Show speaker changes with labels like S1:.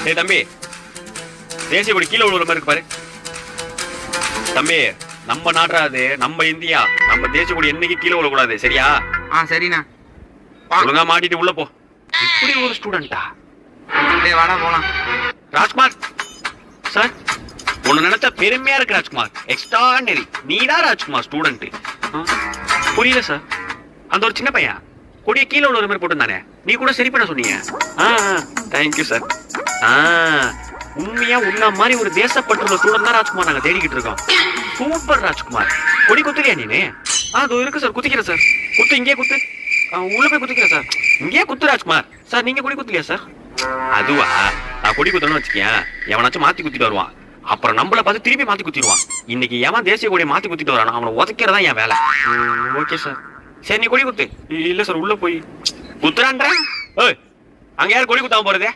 S1: ஏய் தம்பி, தேசிய கொடி கீழே விழுற மாதிரி இருக்கு பாரு. தம்பி, நம்ம நாடுறா அது, நம்ம இந்தியா. நம்ம தேசிய கொடி என்னைக்கு கீழே விழக்கூடாது, சரியா?
S2: சரிண்ணா.
S1: ஒழுங்கா மாட்டிட்டு உள்ள போ. இப்படி ஒரு ஸ்டூடெண்டா?
S2: டேய் வாடா போலாம்.
S1: ராஜ்குமார் சார், உன்னை நினைச்சா பெருமையா இருக்கு ராஜ்குமார். எக்ஸ்ட்ரானரி. நீதான் ராஜ்குமார் ஸ்டூடெண்ட். புரியல சார். அந்த ஒரு சின்ன பையன் கொடிய கீழே உள்ள மாதிரி போட்டுருந்தானே, நீ கூட சரி பண்ண சொன்னீங்க. Thank you sir. உண்மையா உன்ன மாதிரி ஒரு தேசப்பட்டுள்ள ஸ்டூடெண்ட் தான் ராஜ்குமார் நாங்க தேடிக்கிட்டு இருக்கோம். சூப்பர் ராஜ்குமார். கொடி குத்துறியா நீனு? அது இருக்கு சார், குத்திக்கிறேன் சார். குத்து, இங்கே குத்து. உள்ள போய் குத்திக்கிறேன் சார். இங்கே குத்து ராஜ்குமார். சார் நீங்க கொடி குத்துலையா சார்? அதுவா, நான் கொடி குத்தணும்னு வச்சுக்கேன், எவனாச்சும் மாத்தி குத்திட்டு வருவான். அப்புறம் நம்மள பார்த்து திருப்பி மாத்தி குத்திடுவான். இன்னைக்கு எவன் தேசிய கொடியை மாத்தி குத்திட்டு வரானோ அவனை உதைக்கிறதா என் வேலை. Okay sir. சரி நீ கொடி குத்து. இல்ல சார், உள்ள போய் குத்துறான்ற. அங்க யார் கொடி குத்தாம போறது?